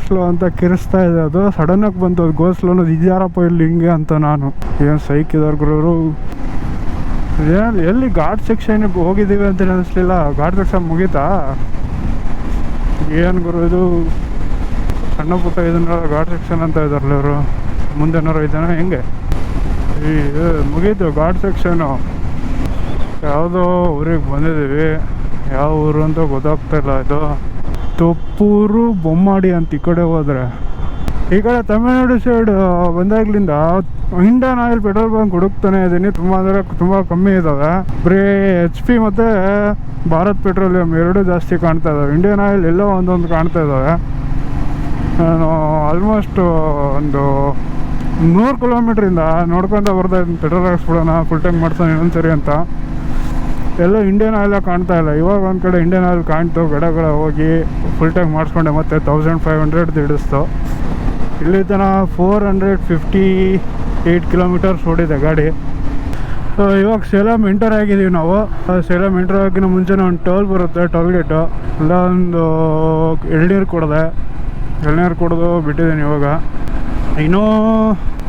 ಸ್ಲೋ ಅಂತ ಕಿರಿಸ್ತಾ ಇದೆ. ಅದು ಸಡನ್ನಾಗಿ ಬಂತು, ಅದು ಗೋ ಸ್ಲೋ ಅನ್ನೋದು ಇದ್ಯಾರಪ್ಪ ಇಲ್ಲಿ ಹಿಂಗೆ ಅಂತ. ನಾನು ಏನು ಸೈಕಿದ್ದಾರೆ ಗುರು. ಏನು ಎಲ್ಲಿ ಘಾಟ್ ಸೆಕ್ಷನ್ಗೆ ಹೋಗಿದ್ದೀವಿ ಅಂತ ಅನಿಸ್ಲಿಲ್ಲ. ಘಾಟ್ ಸೆಕ್ಷನ್ ಮುಗೀತಾ ಏನು ಗುರು ಇದು? ಸಣ್ಣ ಪುಟ್ಟ ಇದನ್ನ ಘಾಟ್ ಸೆಕ್ಷನ್ ಅಂತ ಇದ್ದಾರಲ್ಲ ಇವರು. ಮುಂದೆನಾರು ಇದ್ದಾನೆ ಹೆಂಗೆ? ಈ ಮುಗೀತು ಘಾಟ್ ಸೆಕ್ಷನು. ಯಾವುದೋ ಊರಿಗೆ ಬಂದಿದ್ದೀವಿ, ಯಾವ ಊರು ಅಂತ ಗೊತ್ತಾಗ್ತಾಯಿಲ್ಲ. ಇದು ತೊಪ್ಪೂರು ಬೊಮ್ಮಾಡಿ ಅಂತ. ಈ ಕಡೆ ಹೋದರೆ, ಈ ಕಡೆ ತಮಿಳ್ನಾಡು ಸೈಡ್ ಬಂದಾಗ್ಲಿಂದ ಇಂಡಿಯನ್ ಆಯಿಲ್ ಪೆಟ್ರೋಲ್ ಬಂಕ್ ಹುಡುಕ್ತಾನೆ ಇದ್ದೀನಿ. ತುಂಬ ಅಂದರೆ ತುಂಬ ಕಮ್ಮಿ ಇದ್ದಾವೆ. ಬರೀ HP ಮತ್ತು ಭಾರತ್ ಪೆಟ್ರೋಲಿಯಂ ಎರಡೂ ಜಾಸ್ತಿ ಕಾಣ್ತಾ ಇದ್ದಾವೆ. ಇಂಡಿಯನ್ ಆಯಿಲ್ ಎಲ್ಲೋ ಒಂದೊಂದು ಕಾಣ್ತಾ ಇದ್ದಾವೆ. ನಾನು ಆಲ್ಮೋಸ್ಟ್ ಒಂದು 100 ಕಿಲೋಮೀಟ್ರಿಂದ ನೋಡ್ಕೊತ ಬರ್ತಾ ಇದ್ದೀನಿ. ಪೆಟ್ರೋಲ್ ಹಾಕ್ಸ್ಬಿಡೋಣ, ಫುಲ್ ಟ್ಯಾಂಕ್ ಮಾಡ್ತಾನೆ ಇನ್ನೊಂದ್ಸರಿ ಅಂತ. ಎಲ್ಲ ಇಂಡಿಯನ್ ಆಯಿಲ ಕಾಣ್ತಾ ಇಲ್ಲ. ಇವಾಗ ಒಂದು ಕಡೆ ಇಂಡಿಯನ್ ಆಯಿಲ್ ಕಾಣ್ತು, ಗಡ ಹೋಗಿ ಫುಲ್ ಟ್ಯಾಂಕ್ ಮಾಡಿಸ್ಕೊಂಡೆ. ಮತ್ತೆ 1500 ಹಿಡಿಸ್ತು. ಇಲ್ಲಿ ತನಕ 458 ಕಿಲೋಮೀಟರ್ಸ್ ಓಡಿದೆ ಗಾಡಿ. ಇವಾಗ ಸೇಲಂ ಎಂಟರ್ ಆಗಿದ್ದೀವಿ ನಾವು. ಸೇಲಂ ಎಂಟರ್ ಆಗಿನ ಮುಂಚೆನೇ ಒಂದು ಟೋಲ್ ಬರುತ್ತೆ, ಟೋಲ್ ಗೇಟು. ಎಲ್ಲ ಒಂದು ಎಳ್ನೀರು ಕುಡಿದು ಬಿಟ್ಟಿದ್ದೀನಿ. ಇವಾಗ ಇನ್ನೂ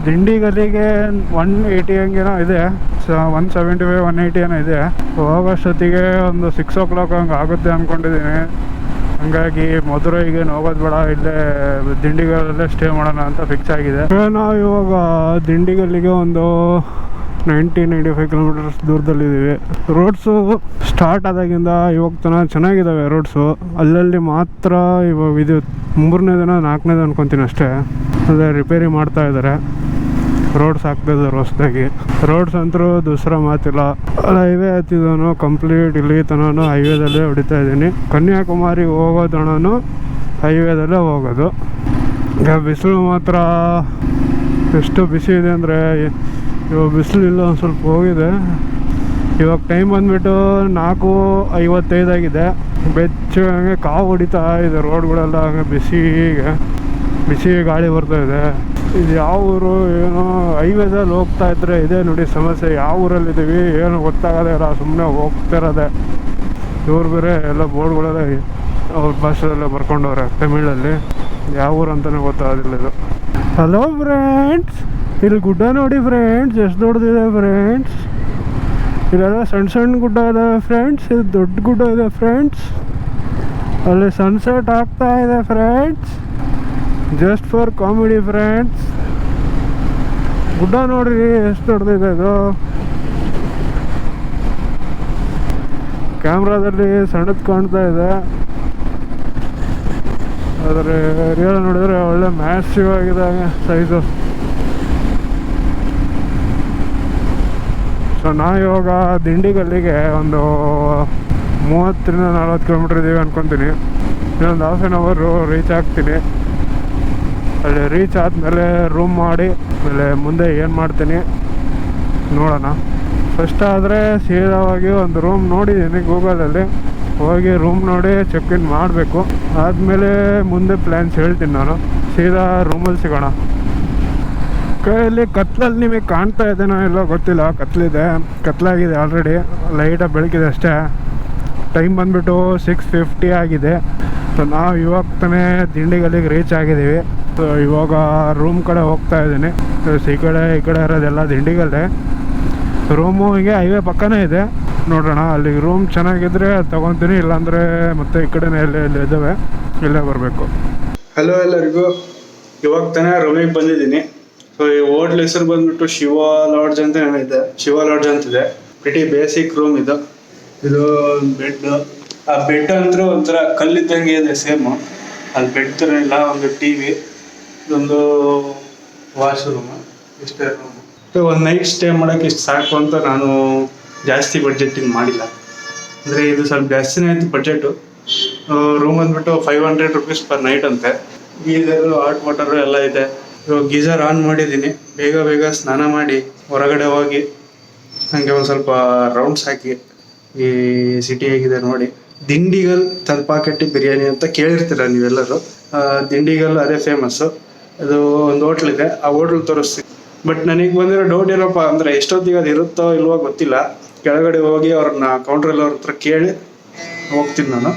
ದಿಂಡಿಗಲ್ಲಿಗೆ 180 ಹಂಗೇನೋ ಇದೆ, 175 180 ಏನೋ ಇದೆ. ಹೋಗೋಷ್ಟೊತ್ತಿಗೆ ಒಂದು 6 o'clock ಹಂಗೆ ಆಗುತ್ತೆ ಅಂದ್ಕೊಂಡಿದ್ದೀನಿ. ಹಂಗಾಗಿ ಮಧುರೈಗೆ ಹೋಗೋದು ಬೇಡ, ಇಲ್ಲೇ ದಿಂಡಿಗಲ್ಲೇ ಸ್ಟೇ ಮಾಡೋಣ ಅಂತ ಫಿಕ್ಸ್ ಆಗಿದೆ. ನಾವು ಇವಾಗ ದಿಂಡಿಗಲ್ಲಿಗೆ ಒಂದು 95 ಕಿಲೋಮೀಟರ್ಸ್ ದೂರದಲ್ಲಿದ್ದೀವಿ. ರೋಡ್ಸು ಸ್ಟಾರ್ಟ್ ಆದಾಗಿಂದ ಇವಾಗ ತನಕ ಚೆನ್ನಾಗಿದ್ದಾವೆ ರೋಡ್ಸು. ಅಲ್ಲಲ್ಲಿ ಮಾತ್ರ ಇವಾಗ ಇದು 3ನೇ ದಿನ 4ನೇ ದಿನ ಅನ್ಕೊತೀನಿ ಅಷ್ಟೇ, ಅದೇ ರಿಪೇರಿ ಮಾಡ್ತಾ ಇದ್ದಾರೆ. ರೋಡ್ಸ್ ಹಾಕ್ತಿದ್ದಾರೆ ಹೊಸದಾಗಿ. ರೋಡ್ಸ್ ಅಂತೂ ದೂಸರ ಮಾತಿಲ್ಲ. ಹೈವೇ ಹತ್ತಿದನು ಕಂಪ್ಲೀಟ್ ಇಲ್ಲಿ ತನೂ ಹೈವೇದಲ್ಲೇ ಹೊಡಿತಾ ಇದ್ದೀನಿ. ಕನ್ಯಾಕುಮಾರಿ ಹೋಗೋ ತನೂ ಹೈವೇದಲ್ಲೇ ಹೋಗೋದು. ಈಗ ಬಿಸಿಲು ಮಾತ್ರ ಎಷ್ಟು ಬಿಸಿ ಇದೆ ಅಂದರೆ, ಇವಾಗ ಬಿಸಿಲು ಇಲ್ಲ ಒಂದು ಸ್ವಲ್ಪ ಹೋಗಿದೆ. ಇವಾಗ ಟೈಮ್ ಬಂದುಬಿಟ್ಟು 4:55 ಆಗಿದೆ. ಬೆಚ್ಚಗೆ ಹಂಗೆ ಕಾವು ಹೊಡಿತಾ ಇದೆ ರೋಡ್ಗಳೆಲ್ಲ. ಹಂಗೆ ಬಿಸಿ ಗಾಳಿ ಬರ್ತಾಯಿದೆ. ಇದು ಯಾವ ಊರು ಏನೋ ಹೈವೇದಲ್ಲಿ ಹೋಗ್ತಾ ಇದ್ರೆ ಇದೇ ನೋಡಿ ಸಮಸ್ಯೆ. ಯಾವ ಊರಲ್ಲಿದ್ದೀವಿ ಏನು ಗೊತ್ತಾಗೋದೇ ಇಲ್ಲ, ಸುಮ್ಮನೆ ಹೋಗ್ತಿರೋದೆ. ಇವ್ರು ಬೇರೆ ಎಲ್ಲ ಬೋರ್ಡ್ಗಳೆಲ್ಲ ಅವ್ರ ಭಾಷೆದಲ್ಲೇ ಬರ್ಕೊಂಡವ್ರೆ ತಮಿಳಲ್ಲಿ. ಯಾವ ಊರು ಅಂತಲೇ ಗೊತ್ತಾಗೋದಿಲ್ಲ ಇದು. ಹಲೋ ಫ್ರೆಂಡ್ಸ್, ಇಲ್ಲಿ ಗುಡ್ಡ ನೋಡಿ ಫ್ರೆಂಡ್ಸ್, ಎಷ್ಟು ದೊಡ್ಡದಿದೆ ಫ್ರೆಂಡ್ಸ್. ಇಲ್ಲೆಲ್ಲ ಸಣ್ಣ ಗುಡ್ಡ ಇದಾವೆ ಫ್ರೆಂಡ್ಸ್, ಇದು ದೊಡ್ಡ ಗುಡ್ಡ ಇದೆ ಫ್ರೆಂಡ್ಸ್. ಅಲ್ಲಿ ಸನ್ಸೆಟ್ ಆಗ್ತಾ ಇದೆ friends, just for comedy friends. ಗುಡ್ಡ ನೋಡ್ರಿ ಎಷ್ಟು ದೊಡ್ಡದಿದೆ ಇದು. ಕ್ಯಾಮ್ರಾದಲ್ಲಿ ಸಣ್ಣದು ಕಾಣ್ತಾ ಇದೆ, ಆದರೆ ರಿಯಲ್ ನೋಡಿದ್ರೆ ಒಳ್ಳೆ ಮ್ಯಾಸಿವ್ ಆಗಿದೆ ಸೈಜು. ಸೊ ನಾವು ಇವಾಗ ದಿಂಡಿಗಲ್ಲಿಗೆ ಒಂದು 30-40 ಕಿಲೋಮೀಟ್ರ್ ಇದ್ದೀವಿ ಅನ್ಕೊತೀನಿ. ಇನ್ನೊಂದು ಹಾಫ್ ಆನ್ ಅವರು ರೀಚ್ ಆಗ್ತೀನಿ. ಅಲ್ಲಿ ರೀಚ್ ಆದಮೇಲೆ ರೂಮ್ ಮಾಡಿ ಆಮೇಲೆ ಮುಂದೆ ಏನು ಮಾಡ್ತೀನಿ ನೋಡೋಣ. ಫಸ್ಟ್ ಆದರೆ ಸೀದಾವಾಗಿ ಒಂದು ರೂಮ್ ನೋಡಿದ್ದೀನಿ ಗೂಗಲಲ್ಲಿ, ಹೋಗಿ ರೂಮ್ ನೋಡಿ ಚೆಕ್ ಇನ್ ಮಾಡಬೇಕು. ಆದಮೇಲೆ ಮುಂದೆ ಪ್ಲ್ಯಾನ್ಸ್ ಹೇಳ್ತೀನಿ ನಾನು. ಸೀದಾ ರೂಮಲ್ಲಿ ಸಿಗೋಣ. ಕೈಯಲ್ಲಿ ಕತ್ಲಲ್ಲಿ ನಿಮಗೆ ಕಾಣ್ತಾ ಇದ್ದೇನೋ ಎಲ್ಲ ಗೊತ್ತಿಲ್ಲ, ಕತ್ಲಾಗಿದೆ ಆಲ್ರೆಡಿ. ಲೈಟಾಗಿ ಬೆಳಕಿದೆ ಅಷ್ಟೇ. ಟೈಮ್ ಬಂದುಬಿಟ್ಟು 6:50 ಆಗಿದೆ. ಸೊ ನಾವು ಇವಾಗ ತಾನೇ ದಿಂಡಿಗಲ್ಲಿಗೆ ರೀಚ್ ಆಗಿದ್ದೀವಿ. ಸೊ ಇವಾಗ ರೂಮ್ ಕಡೆ ಹೋಗ್ತಾ ಇದ್ದೀನಿ. ಈ ಕಡೆ ಇರೋದೆಲ್ಲ ದಿಂಡಿಗಲ್ಲೇ. ರೂಮು ಹೀಗೆ ಹೈವೇ ಪಕ್ಕನೇ ಇದೆ. ನೋಡೋಣ, ಅಲ್ಲಿ ರೂಮ್ ಚೆನ್ನಾಗಿದ್ರೆ ತೊಗೊತೀನಿ, ಇಲ್ಲಾಂದರೆ ಮತ್ತೆ ಈ ಕಡೆನೇ ಎಲ್ಲ ಇದ್ದಾವೆ, ಇಲ್ಲೇ ಬರಬೇಕು. ಹಲೋ ಎಲ್ಲರಿಗೂ, ಇವಾಗ ತಾನೇ ರೂಮಿಗೆ ಬಂದಿದ್ದೀನಿ. ಸೊ ಈ ಹೋಟ್ಲ್ ಹೆಸರು ಬಂದ್ಬಿಟ್ಟು ಶಿವ ಲಾಡ್ಜ್ ಅಂತ ಇದೆ. ಶಿವ ಲಾಡ್ಜ್ ಅಂತಿದೆ. ಪ್ರಿಟಿ ಬೇಸಿಕ್ ರೂಮ್ ಇದು. ಬೆಡ್, ಆ ಬೆಡ್ ಅಂದ್ರೆ ಒಂಥರ ಕಲ್ಲಿದ್ದಂಗೆ ಇದೆ ಸೇಮು. ಅಲ್ಲಿ ಬೆಡ್ ಥರ ಇಲ್ಲ. ಒಂದು TV, ಇದೊಂದು ವಾಶ್ರೂಮ್, ಇಷ್ಟೇ ರೂಮ್. ಒಂದು ನೈಟ್ ಸ್ಟೇ ಮಾಡೋಕ್ಕೆ ಇಷ್ಟು ಸಾಕು ಅಂತ ನಾನು ಜಾಸ್ತಿ ಬಡ್ಜೆಟ್ಟಿಂಗ್ ಮಾಡಿಲ್ಲ. ಅಂದರೆ ಇದು ಸ್ವಲ್ಪ ಜಾಸ್ತಿನೇ ಆಯಿತು ಬಡ್ಜೆಟು. ರೂಮ್ ಬಂದ್ಬಿಟ್ಟು 500 ರುಪೀಸ್ ಪರ್ ನೈಟ್ ಅಂತೆ. ಗೀಝರು, ಹಾಟ್ ವಾಟರು ಎಲ್ಲ ಇದೆ. ಇವಾಗ ಗೀಝರ್ ಆನ್ ಮಾಡಿದ್ದೀನಿ. ಬೇಗ ಸ್ನಾನ ಮಾಡಿ ಹೊರಗಡೆ ಹೋಗಿ ಹಾಗೆ ಒಂದು ಸ್ವಲ್ಪ ರೌಂಡ್ಸ್ ಹಾಕಿ ಈ ಸಿಟಿ ಹೇಗಿದೆ ನೋಡಿ. ದಿಂಡಿಗಲ್ ತಲಪಾಕಟ್ಟಿ ಬಿರಿಯಾನಿ ಅಂತ ಕೇಳಿರ್ತೀರ ನೀವೆಲ್ಲರೂ. ದಿಂಡಿಗಲ್ ಅದೇ ಫೇಮಸ್ಸು. ಅದು ಒಂದು ಹೋಟ್ಲಿದೆ, ಆ ಹೋಟ್ಲ್ ತೋರಿಸ್ತೀನಿ. ಬಟ್ ನನಗೆ ಬಂದಿರೋ ಡೌಟ್ ಏನಪ್ಪ ಅಂದರೆ, ಎಷ್ಟೊತ್ತಿಗೆ ಅದು ಇರುತ್ತೋ ಇಲ್ವೋ ಗೊತ್ತಿಲ್ಲ. ಕೆಳಗಡೆ ಹೋಗಿ ಅವ್ರನ್ನ ಕೌಂಟ್ರಲ್ಲಿ ಅವ್ರ ಹತ್ರ ಕೇಳಿ ಹೋಗ್ತೀನಿ ನಾನು.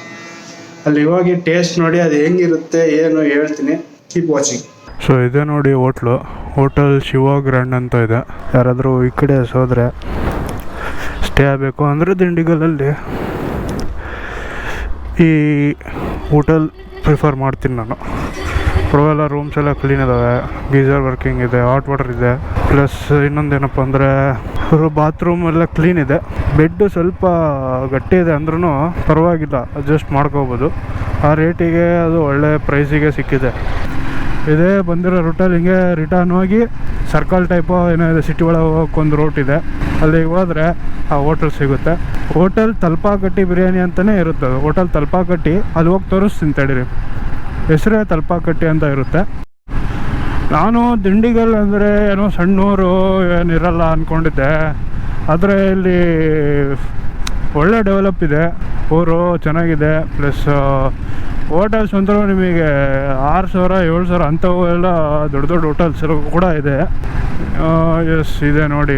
ಅಲ್ಲಿ ಹೋಗಿ ಟೇಸ್ಟ್ ನೋಡಿ ಅದು ಹೆಂಗಿರುತ್ತೆ ಏನು ಹೇಳ್ತೀನಿ. Keep watching. ಸೊ ಇದೆ ನೋಡಿ ಹೋಟೆಲ್ ಶಿವ ಗ್ರ್ಯಾಂಡ್ ಅಂತ ಇದೆ. ಯಾರಾದರೂ ಈ ಕಡೆ ಹೋದರೆ ಸ್ಟೇ ಆಗಬೇಕು ಅಂದರೆ ದಿಂಡಿಗಲಲ್ಲಿ ಈ ಹೋಟೆಲ್ ಪ್ರಿಫರ್ ಮಾಡ್ತೀನಿ ನಾನು. ಎಲ್ಲ ರೂಮ್ಸ್ ಎಲ್ಲ ಕ್ಲೀನ್ ಇದ್ದಾವೆ, ಗೀಝರ್ ವರ್ಕಿಂಗ್ ಇದೆ, ಹಾಟ್ ವಾಟರ್ ಇದೆ. ಪ್ಲಸ್ ಇನ್ನೊಂದೇನಪ್ಪ ಅಂದರೆ ಬಾತ್ರೂಮ್ ಎಲ್ಲ ಕ್ಲೀನ್ ಇದೆ. ಬೆಡ್ಡು ಸ್ವಲ್ಪ ಗಟ್ಟಿ ಇದೆ ಅಂದ್ರೂ ಪರವಾಗಿಲ್ಲ, ಅಡ್ಜಸ್ಟ್ ಮಾಡ್ಕೋಬೋದು. ಆ ರೇಟಿಗೆ ಅದು ಒಳ್ಳೆ ಪ್ರೈಸಿಗೆ ಸಿಕ್ಕಿದೆ. ಇದೇ ಬಂದಿರೋ ರೂಟಲ್ಲಿ ಹಿಂಗೆ ರಿಟರ್ನ್ ಹೋಗಿ ಸರ್ಕಲ್ ಟೈಪು ಏನೋ ಇದೆ, ಸಿಟಿ ಒಳಗೆ ಹೋಗೋಕ್ಕೊಂದು ರೂಟ್ ಇದೆ. ಅಲ್ಲಿಗೆ ಹೋದರೆ ಆ ಹೋಟೆಲ್ ಸಿಗುತ್ತೆ. ಹೋಟೆಲ್ ತಲಪಾಕಟ್ಟಿ ಬಿರಿಯಾನಿ ಅಂತಲೇ ಇರುತ್ತೆ ಅದು. ಹೋಟೆಲ್ ತಲಪಾಕಟ್ಟಿ, ಅಲ್ಲಿ ಹೋಗಿ ತೋರಿಸ್ತೀನಿ ತಡೀರಿ. ಹೆಸರೇ ತಲಪಾಕಟ್ಟಿ ಅಂತ ಇರುತ್ತೆ. ನಾನು ದಿಂಡಿಗಲ್ ಅಂದರೆ ಏನೋ ಸಣ್ಣೂರು ಏನಿರಲ್ಲ ಅಂದ್ಕೊಂಡಿದ್ದೆ, ಆದರೆ ಇಲ್ಲಿ ಒಳ್ಳೆ ಡೆವಲಪ್ ಇದೆ, ಊರು ಚೆನ್ನಾಗಿದೆ. ಪ್ಲಸ್ ಹೋಟೆಲ್ಸ್ ಅಂತೂ ನಿಮಗೆ 6,000 7,000 ಅಂಥವು ಎಲ್ಲ ದೊಡ್ಡ ಹೋಟೆಲ್ಸ್ ಕೂಡ ಇದೆ. ಎಸ್ ಇದೆ ನೋಡಿ,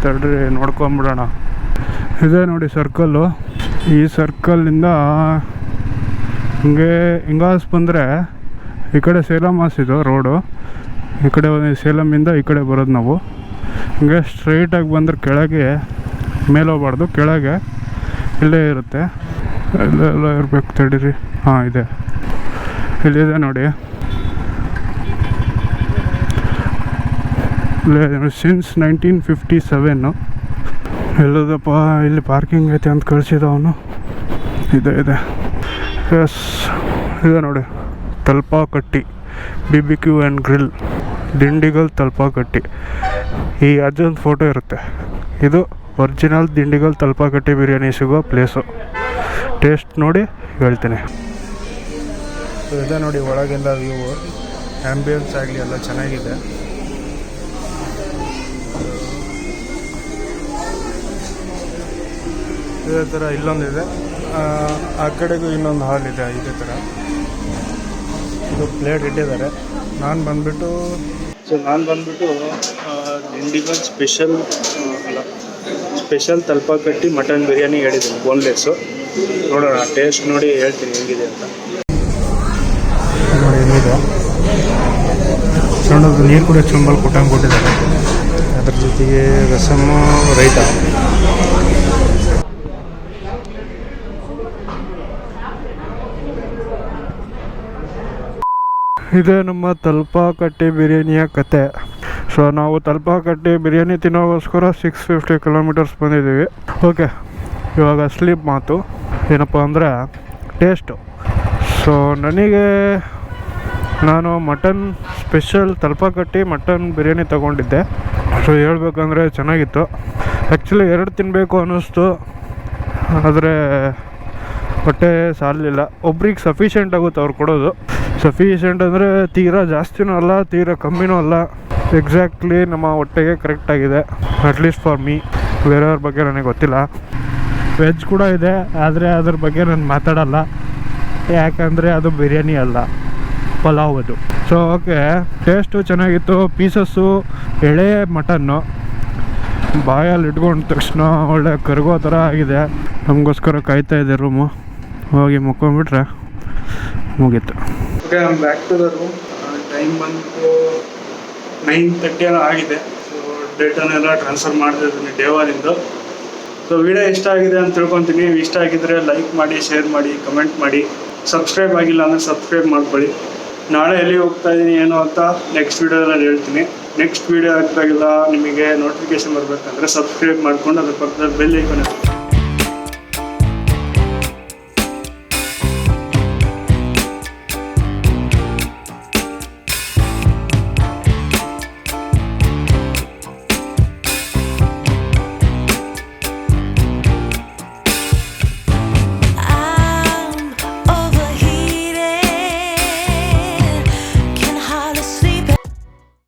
ತಡ್ರಿ ನೋಡ್ಕೊಂಬಿಡೋಣ. ಇದೆ ನೋಡಿ ಸರ್ಕಲ್ಲು. ಈ ಸರ್ಕಲ್ಲಿಂದ ಹಿಂಗಾಸ್ ಬಂದರೆ ಈ ಕಡೆ ಸೇಲಂ ಇದು ರೋಡು. ಈ ಕಡೆ ಸೇಲಮಿಂದ ಈ ಕಡೆ ಬರೋದು ನಾವು. ಹಿಂಗೆ ಸ್ಟ್ರೈಟಾಗಿ ಬಂದರೆ ಕೆಳಗೆ, ಮೇಲೆ ಹೋಗ್ಬಾರ್ದು, ಕೆಳಗೆ ಇಲ್ಲೇ ಇರುತ್ತೆ. ಇಲ್ಲೆಲ್ಲ ಇರ್ಬೇಕು ತಡೀರಿ. ಹಾಂ ಇದೆ, ಇಲ್ಲಿದೆ ನೋಡಿ. ಸಿನ್ಸ್ 1957 ಎಲ್ಲದಪ್ಪ ಇಲ್ಲಿ ಪಾರ್ಕಿಂಗ್ ಐತೆ ಅಂತ ಕಳಿಸಿದ ಅವನು. ಇದೆ ಎಸ್, ಇದೆ ನೋಡಿ, ತಲ್ಪಾಕಟ್ಟಿ BBQ ಆ್ಯಂಡ್ ಗ್ರಿಲ್, ದಿಂಡಿಗಲ್ ತಲ್ಪಾಕಟ್ಟಿ. ಈ ಅಜ್ಜನ ಫೋಟೋ ಇರುತ್ತೆ. ಇದು ಒರಿಜಿನಲ್ ದಿಂಡಿಗಲ್ ತಲ್ಪಾಕಟ್ಟಿ ಬಿರಿಯಾನಿ ಸಿಗೋ ಪ್ಲೇಸು. ಟೇಸ್ಟ್ ನೋಡಿ ಹೇಳ್ತೀನಿ. ಇದೆ ನೋಡಿ ಒಳಗಿಂದ ವ್ಯೂ, ಆ್ಯಂಬಿಯನ್ಸ್ ಆಗಲಿ ಎಲ್ಲ ಚೆನ್ನಾಗಿದೆ. ಇದೇ ಥರ ಇಲ್ಲೊಂದಿದೆ, ಆ ಕಡೆಗೂ ಇನ್ನೊಂದು ಹಾಲ್ ಇದೆ ಇದೇ ಥರ. ಇದು ಪ್ಲೇಟ್ ಇಟ್ಟಿದ್ದಾರೆ. ನಾನು ಬಂದುಬಿಟ್ಟು ದಿಂಡಿಗಲ್ ಸ್ಪೆಷಲ್ ತಲ್ಪಾಕಟ್ಟಿ ಮಟನ್ ಬಿರಿಯಾನಿ ಹೇಳಿದ್ದೀನಿ, ಬೋನ್ಲೆಸ್ಸು. ನೋಡೋಣ, ಟೇಸ್ಟ್ ನೋಡಿ ಹೇಳ್ತೀನಿ ಹೇಗಿದೆ ಅಂತ. ನೋಡಿ ಏನಿದೆ, ಸಣ್ಣದು ನೀರು ಕೂಡ ಚುಂಬಲ್ ಕೊಟ್ಟಂಗೆ ಕೊಟ್ಟಿದ್ದಾರೆ. ಅದ್ರ ಜೊತೆಗೆ ರಸಮ್ಮು, ರೈತ. ಇದೇ ನಮ್ಮ ತಲ್ಪಾಕಟ್ಟಿ ಬಿರಿಯಾನಿಯ ಕತೆ. ಸೊ ನಾವು ತಲ್ಪಾಕಟ್ಟಿ ಬಿರಿಯಾನಿ ತಿನ್ನೋಗೋಸ್ಕರ 650 ಕಿಲೋಮೀಟರ್ಸ್ ಬಂದಿದ್ದೀವಿ. ಓಕೆ, ಇವಾಗ ಅಸಲಿ ಮಾತು ಏನಪ್ಪ ಅಂದರೆ ಟೇಸ್ಟು. ಸೊ ನಾನು ಮಟನ್ ಸ್ಪೆಷಲ್ ತಲ್ಪಾಕಟ್ಟಿ ಮಟನ್ ಬಿರಿಯಾನಿ ತೊಗೊಂಡಿದ್ದೆ. ಸೊ ಹೇಳ್ಬೇಕಂದ್ರೆ ಚೆನ್ನಾಗಿತ್ತು. ಆ್ಯಕ್ಚುಲಿ 2 ತಿನ್ನಬೇಕು ಅನ್ನಿಸ್ತು, ಆದರೆ ಹೊಟ್ಟೆ ಸಾಲಲಿಲ್ಲ. ಒಬ್ರಿಗೆ ಸಫಿಷಿಯೆಂಟ್ ಆಗುತ್ತೆ ಅವ್ರು ಕೊಡೋದು. ಸಫಿಷಿಯೆಂಟ್ ಅಂದರೆ ತೀರಾ ಜಾಸ್ತಿನೂ ಅಲ್ಲ, ತೀರಾ ಕಮ್ಮಿನೂ ಅಲ್ಲ, ಎಕ್ಸಾಕ್ಟ್ಲಿ ನಮ್ಮ ಹೊಟ್ಟೆಗೆ ಕರೆಕ್ಟಾಗಿದೆ. At least for me. ಬೇರೆಯವ್ರ ಬಗ್ಗೆ ನನಗೆ ಗೊತ್ತಿಲ್ಲ. ವೆಜ್ ಕೂಡ ಇದೆ, ಆದರೆ ಅದ್ರ ಬಗ್ಗೆ ನಾನು ಮಾತಾಡಲ್ಲ, ಯಾಕಂದರೆ ಅದು ಬಿರಿಯಾನಿ ಅಲ್ಲ, ಪಲಾವ್ ಅದು. ಸೊ ಓಕೆ, ಟೇಸ್ಟು ಚೆನ್ನಾಗಿತ್ತು. ಪೀಸಸ್ಸು ಎಳೆ ಮಟನ್ನು ಬಾಯಲ್ಲಿ ಇಟ್ಕೊಂಡ ತಕ್ಷಣ ಒಳ್ಳೆ ಕರಗೋ ಥರ ಆಗಿದೆ. ನಮಗೋಸ್ಕರ ಕಾಯ್ತಾ ಇದೆ ರೂಮು. ಹೋಗಿ ಮುಕ್ಕೊಂಬಿಟ್ರೆ ಮುಗೀತು. Okay, I am back to the room. Time ಬಂದು 9:30 ಆಗಿದೆ. ಸೊ ಡೇಟನ್ನೆಲ್ಲ ಟ್ರಾನ್ಸ್ಫರ್ ಮಾಡ್ತಿದ್ದೀನಿ ದೇವಾಲಿಂದ. ಸೊ ವಿಡಿಯೋ ಇಷ್ಟ ಆಗಿದೆ ಅಂತ ತಿಳ್ಕೊತೀನಿ. ಇಷ್ಟ ಆಗಿದ್ದರೆ ಲೈಕ್ ಮಾಡಿ, ಶೇರ್ ಮಾಡಿ, ಕಮೆಂಟ್ ಮಾಡಿ. ಸಬ್ಸ್ಕ್ರೈಬ್ ಆಗಿಲ್ಲ ಅಂದರೆ ಸಬ್ಸ್ಕ್ರೈಬ್ ಮಾಡ್ಕೊಳ್ಳಿ. ನಾಳೆ ಎಲ್ಲಿ ಹೋಗ್ತಾ ಇದ್ದೀನಿ ಏನು ಅಂತ ನೆಕ್ಸ್ಟ್ ವೀಡಿಯೋದಲ್ಲಿ ಹೇಳ್ತೀನಿ. ನೆಕ್ಸ್ಟ್ ವೀಡಿಯೋ ಹಾಕಿದಾಗೆಲ್ಲ ನಿಮಗೆ ನೋಟಿಫಿಕೇಶನ್ ಬರಬೇಕಂದ್ರೆ ಸಬ್ಸ್ಕ್ರೈಬ್ ಮಾಡ್ಕೊಂಡು ಅದ್ರ ಪಕ್ಕದಲ್ಲಿ ಬೆಲ್ ಐಕಾನ್